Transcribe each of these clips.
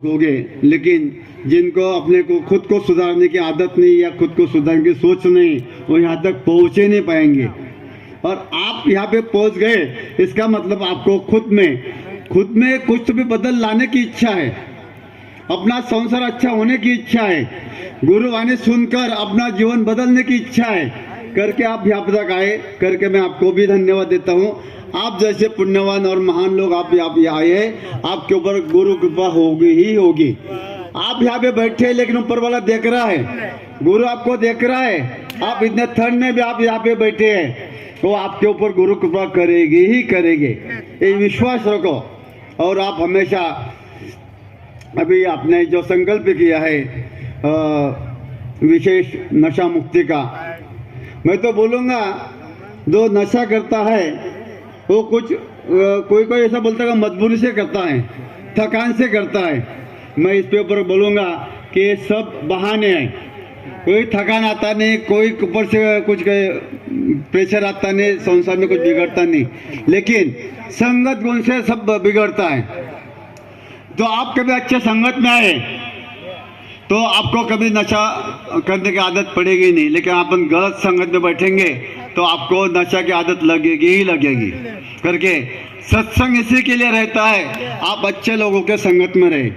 होगे, लेकिन जिनको अपने को खुद को सुधारने की आदत नहीं या खुद को सुधारने की सोच नहीं, वो यहाँ तक पहुँचे नहीं पाएंगे। और आप यहाँ पे पहुँच गए, इसका मतलब आपको खुद में कुछ तो भी बदल लाने की इच्छा है, अपना संसार अच्छा होने की इच्छा है, गुरुवाणी सुनकर अपना जीवन बदलने की इच्छा है करके आप यहाँ तक आए, करके मैं आपको भी धन्यवाद देता हूँ। आप जैसे पुण्यवान और महान लोग आप यहाँ आए हैं, आपके ऊपर गुरु कृपा होगी ही होगी। आप यहाँ पे बैठे हैं, लेकिन ऊपर वाला देख रहा है, गुरु आपको देख रहा है। आप इतने ठंड में भी आप यहाँ पे बैठे हैं, वो आपके ऊपर गुरु कृपा करेगी ही करेगी, ये विश्वास रखो। और आप हमेशा, अभी आपने जो संकल्प किया है विशेष नशा मुक्ति का, मैं तो बोलूँगा जो नशा करता है वो कोई ऐसा बोलता है मजबूरी से करता है, थकान से करता है। मैं इस पे ऊपर बोलूँगा कि सब बहाने हैं, कोई थकान आता नहीं, कोई ऊपर से कुछ प्रेशर आता नहीं, संसार में कुछ बिगड़ता नहीं, लेकिन संगत गुण से सब बिगड़ता है। तो आप कभी अच्छे संगत में आए तो आपको कभी नशा करने की आदत पड़ेगी नहीं, लेकिन आप गलत संगत में बैठेंगे तो आपको नशा की आदत लगेगी ही लगेगी करके। सत्संग इसी के लिए रहता है, आप अच्छे लोगों के संगत में रहे,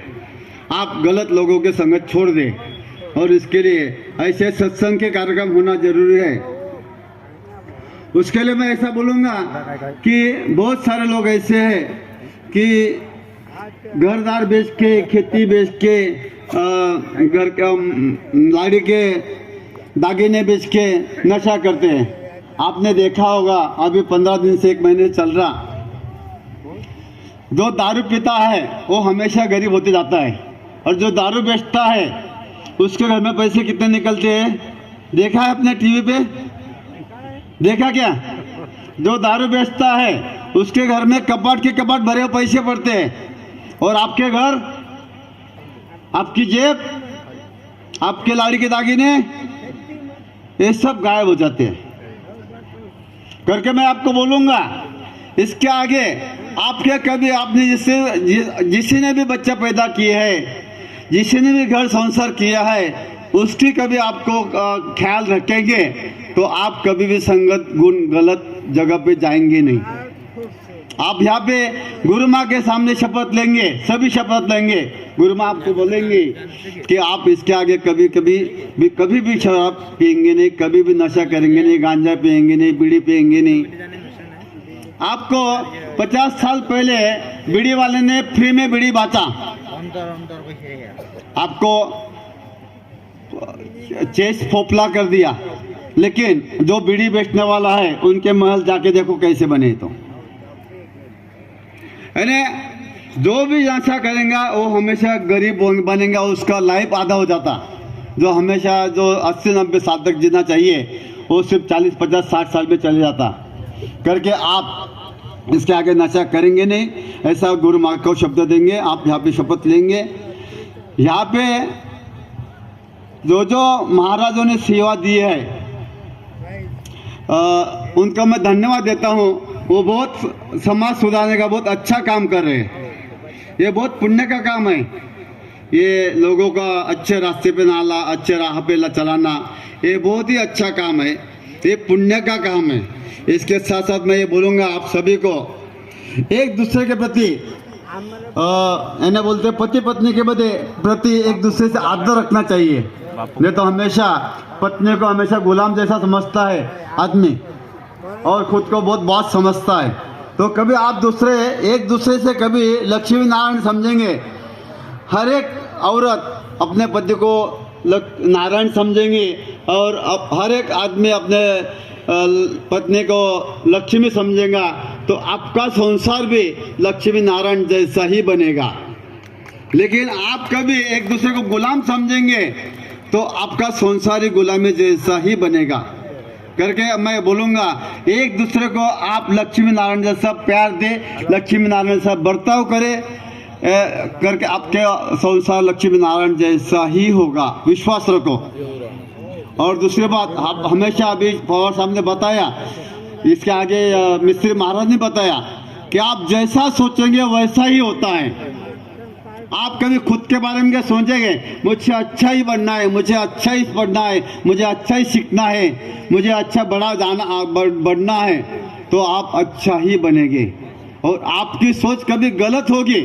आप गलत लोगों के संगत छोड़ दें, और इसके लिए ऐसे सत्संग के कार्यक्रम होना जरूरी है। उसके लिए मैं ऐसा बोलूँगा कि बहुत सारे लोग ऐसे हैं कि घरदार बेच के, खेती बेच के, घर का लाड़ी के दागिने बेच के नशा करते हैं। आपने देखा होगा, अभी 15 दिन से 1 महीने चल रहा, जो दारू पीता है वो हमेशा गरीब होते जाता है, और जो दारू बेचता है उसके घर में पैसे कितने निकलते हैं, देखा है आपने टीवी पे, देखा क्या? जो दारू बेचता है उसके घर में कपाट के कपाट भरे हुए पैसे पड़ते हैं, और आपके घर, आपकी जेब, आपके लाड़ी के दागिने, ये सब गायब हो जाते हैं करके। मैं आपको बोलूँगा इसके आगे आपके कभी आपने जिसी ने भी बच्चा पैदा किया है, जिसी ने भी घर संसार किया है, उसकी कभी आपको ख्याल रखेंगे तो आप कभी भी संगत गुण गलत जगह पे जाएंगे नहीं। आप यहाँ पे गुरु माँ के सामने शपथ लेंगे, सभी शपथ लेंगे, गुरु माँ आपको बोलेंगे कि आप इसके आगे कभी भी शराब पिएंगे नहीं, कभी भी नशा करेंगे नहीं, गांजा पिएंगे नहीं, बीड़ी पिएंगे नहीं। आपको 50 साल पहले बीड़ी वाले ने फ्री में बीड़ी बांटा, आपको चेस्ट फोपला कर दिया, लेकिन जो बीड़ी बेचने वाला है उनके महल जाके देखो कैसे बने। तो यानी जो भी नशा करेगा वो हमेशा गरीब बनेगा, उसका लाइफ आधा हो जाता। जो हमेशा जो 80-90 साल तक जीना चाहिए वो सिर्फ 40-50-60 साल में चले जाता करके। आप इसके आगे नशा करेंगे नहीं, ऐसा गुरु माँ को शब्द देंगे, आप यहाँ पे शपथ लेंगे। यहाँ पे जो महाराजों ने सेवा दी है उनका मैं धन्यवाद देता हूँ। वो बहुत समाज सुधारने का बहुत अच्छा काम कर रहे हैं, ये बहुत पुण्य का काम है। ये लोगों का अच्छे रास्ते पे नाला, अच्छे राह पे चलाना, ये बहुत ही अच्छा काम है, ये पुण्य का काम है। इसके साथ साथ मैं ये बोलूँगा आप सभी को एक दूसरे के प्रति इन्हें बोलते पति पत्नी के प्रति एक दूसरे से आदर रखना चाहिए। नहीं तो हमेशा पत्नी को हमेशा गुलाम जैसा समझता है आदमी, और खुद को बहुत बॉस समझता है। तो कभी आप एक दूसरे से कभी लक्ष्मी नारायण समझेंगे। हर एक औरत अपने पति को नारायण समझेंगे, और हर एक आदमी अपने पत्नी को लक्ष्मी समझेगा, तो आपका संसार भी लक्ष्मी नारायण जैसा ही बनेगा। लेकिन आप कभी एक दूसरे को गुलाम समझेंगे तो आपका संसारी गुलामी जैसा ही बनेगा करके। मैं बोलूँगा एक दूसरे को आप लक्ष्मी नारायण जैसा प्यार दे, लक्ष्मी नारायण जैसा बर्ताव करे करके आपके संसार लक्ष्मी नारायण जैसा ही होगा, विश्वास रखो। और दूसरी बात, आप हमेशा अभी पवार साहब ने बताया, इसके आगे मिस्त्री महाराज ने बताया कि आप जैसा सोचेंगे वैसा ही होता है। आप कभी खुद के बारे में क्या सोचेंगे, मुझे अच्छा ही बनना है, मुझे अच्छा ही पढ़ना है, मुझे अच्छा ही सीखना है, मुझे अच्छा बढ़ना है, तो आप अच्छा ही बनेंगे। और आपकी सोच कभी गलत होगी,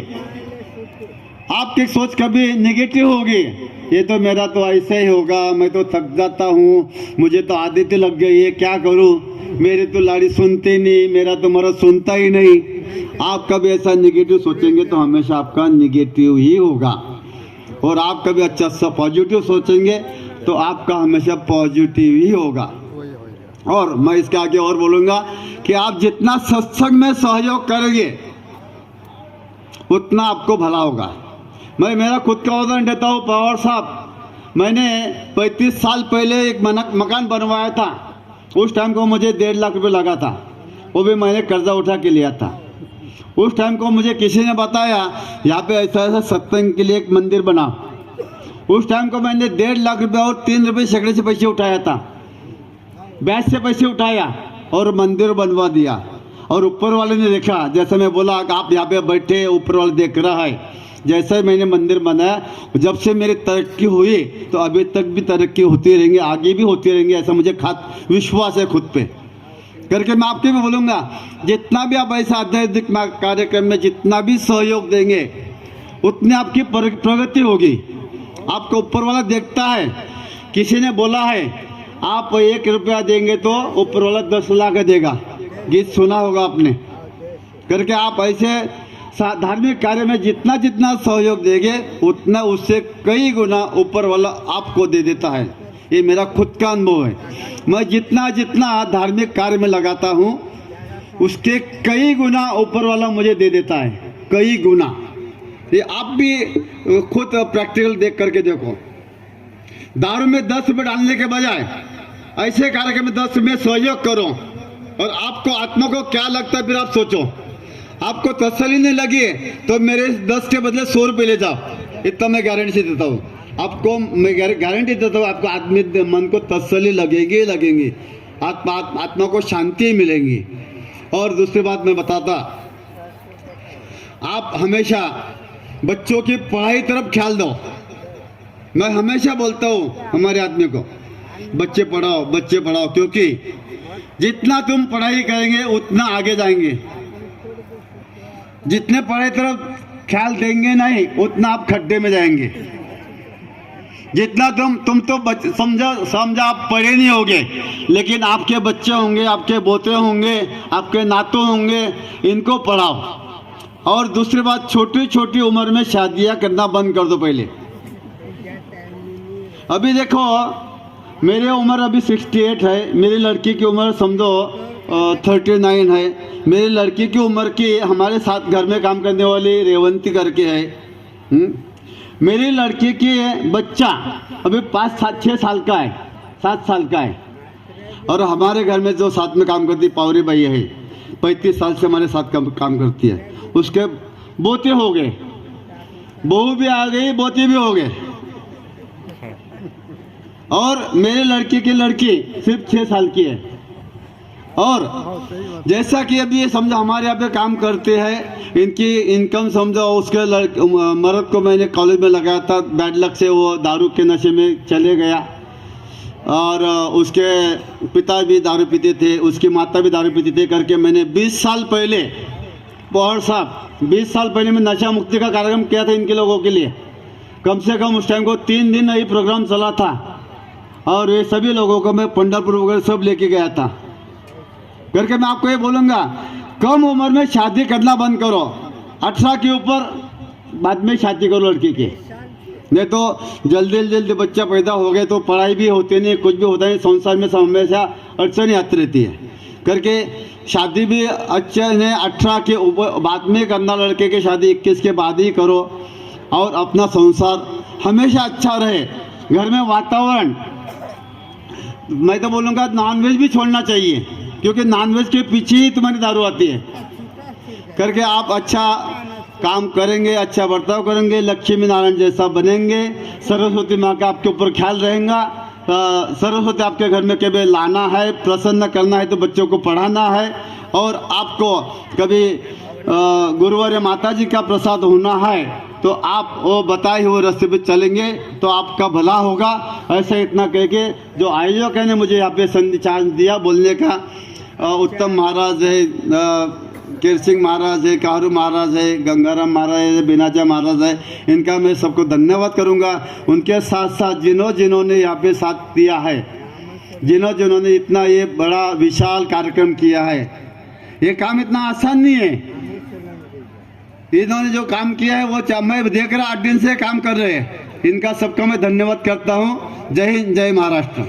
आपकी सोच कभी नेगेटिव होगी, ये तो मेरा तो ऐसे ही होगा, मैं तो थक जाता हूँ, मुझे तो आदत लग गई है, क्या करूँ, मेरी तो लाड़ी सुनते नहीं, मेरा तो मर्द सुनता ही नहीं। आप कभी ऐसा नेगेटिव सोचेंगे तो हमेशा आपका नेगेटिव ही होगा। और आप कभी अच्छा सा पॉजिटिव सोचेंगे तो आपका हमेशा पॉजिटिव ही होगा। और मैं इसके आगे और बोलूँगा कि आप जितना सत्संग में सहयोग करेंगे उतना आपको भला होगा। मैं मेरा खुद का उदाहरण देता हूँ। पवार साहब, मैंने 35 साल पहले एक मकान बनवाया था। उस टाइम को मुझे 1.5 लाख रुपए लगा था, वो भी मैंने कर्जा उठा के लिया था। उस टाइम को मुझे किसी ने बताया यहाँ पे ऐसा ऐसा सत्संग के लिए एक मंदिर बना। उस टाइम को मैंने 1.5 लाख रुपए और 3 रुपये सैकड़े से पैसे उठाया था, ब्याज से पैसे उठाया और मंदिर बनवा दिया। और ऊपर वाले ने देखा, जैसे मैं बोला आप यहाँ पे बैठे, ऊपर वाले देख रहा है। जैसे मैंने मंदिर बनाया, जब से मेरी तरक्की हुई तो अभी तक भी तरक्की होती रहेंगी, आगे भी होती रहेंगी, ऐसा मुझे विश्वास है खुद पे। करके मैं आपके भी बोलूँगा, जितना भी आप ऐसा आध्यात्मिक कार्यक्रम में जितना भी सहयोग देंगे उतनी आपकी प्रगति होगी। आपको ऊपर वाला देखता है। किसी ने बोला है आप 1 रुपया देंगे तो ऊपर वाला 10 लाख देगा, गीत सुना होगा आपने। करके आप ऐसे धार्मिक कार्य में जितना जितना सहयोग देंगे उतना उससे कई गुना ऊपर वाला आपको दे देता है। ये मेरा खुद का अनुभव है। मैं जितना जितना धार्मिक कार्य में लगाता हूँ उसके कई गुना ऊपर वाला मुझे दे देता है, कई गुना। ये आप भी खुद प्रैक्टिकल देख करके देखो। दारू में 10 रुपये डालने के बजाय ऐसे कार्यक्रम में 10 रुपये सहयोग करो। और आपको आत्मा को क्या लगता है फिर आप सोचो। आपको तसल्ली नहीं लगी तो मेरे 10 के बदले 100 रुपये ले जाओ, इतना मैं गारंटी देता हूँ आपको। मैं गारंटी देता हूँ आपको आदमी मन को तसल्ली लगेंगी, आत्मा को शांति मिलेगी। और दूसरी बात मैं बताता, आप हमेशा बच्चों की पढ़ाई तरफ ख्याल दो। मैं हमेशा बोलता हूँ हमारे आदमी को, बच्चे पढ़ाओ, क्योंकि जितना तुम पढ़ाई करेंगे उतना आगे जाएंगे। जितने पढ़ाई तरफ ख्याल देंगे नहीं उतना आप खड्डे में जाएंगे। जितना तुम तो समझा आप पढ़े नहीं होंगे, लेकिन आपके बच्चे होंगे, आपके पोते होंगे, आपके नातों होंगे, इनको पढ़ाओ। और दूसरी बात, छोटी छोटी उम्र में शादियां करना बंद कर दो। पहले अभी देखो, मेरी उम्र अभी 68 है, मेरी लड़की की उम्र समझो 39 है। मेरी लड़की की उम्र की हमारे साथ घर में काम करने वाली रेवंती करके है। मेरी लड़की की बच्चा अभी 5-6 साल का है, 7 साल का है। और हमारे घर में जो साथ में काम करती पावरी बाई है, 35 साल से हमारे साथ काम करती है। उसके बोते हो गए, बहू भी आ गई, बोती भी हो गए। और मेरी लड़की की लड़की सिर्फ 6 साल की है। और जैसा कि अभी ये समझो हमारे यहाँ पे काम करते हैं, इनकी इनकम समझो, उसके मर्द को मैंने कॉलेज में लगाया था, बैड लक से वो दारू के नशे में चले गया। और उसके पिता भी दारू पीते थे, उसकी माता भी दारू पीती थे। करके मैंने 20 साल पहले, पवार साहब 20 साल पहले मैं नशा मुक्ति का कार्यक्रम किया था इनके लोगों के लिए। कम से कम उस टाइम को 3 दिन ये प्रोग्राम चला था। और ये सभी लोगों को मैं पंढरपुर वगैरह सब लेके गया था। करके मैं आपको ये बोलूँगा, कम उम्र में शादी करना बंद करो। 18 के ऊपर बाद में शादी करो लड़की की, नहीं तो जल्दी बच्चा पैदा हो गए तो पढ़ाई भी होती नहीं, कुछ भी होता नहीं, संसार में हमेशा अड़चन आती रहती है। करके शादी भी अच्छे ने 18 के ऊपर बाद में करना, लड़के की शादी 21 के बाद ही करो। और अपना संसार हमेशा अच्छा रहे, घर में वातावरण, मैं तो बोलूँगा नॉनवेज भी छोड़ना चाहिए, क्योंकि नॉनवेज के पीछे ही तुम्हारी दारू आती है। करके आप अच्छा काम करेंगे, अच्छा बर्ताव करेंगे, लक्ष्मी नारायण जैसा बनेंगे, सरस्वती माँ का आपके ऊपर ख्याल रहेगा। सरस्वती आपके घर में कभी लाना है, प्रसन्न करना है तो बच्चों को पढ़ाना है। और आपको कभी गुरुवार माता जी का प्रसाद होना है तो आप वो बताए हुए रास्ते पे चलेंगे तो आपका भला होगा। ऐसे इतना कह के जो आयोजक ने मुझे यहाँ पे चांस दिया बोलने का, उत्तम महाराज है, केर सिंह महाराज है, कारू महाराज है, गंगाराम महाराज है, बिनाजा महाराज है, इनका मैं सबको धन्यवाद करूँगा। उनके साथ साथ जिन्होंने यहाँ पे साथ दिया है, जिन्होंने इतना ये बड़ा विशाल कार्यक्रम किया है, ये काम इतना आसान नहीं है। इन्होंने जो काम किया है वो मैं देख रहा 8 दिन से काम कर रहे हैं। इनका सबका मैं धन्यवाद करता हूँ। जय हिंद, जय महाराष्ट्र।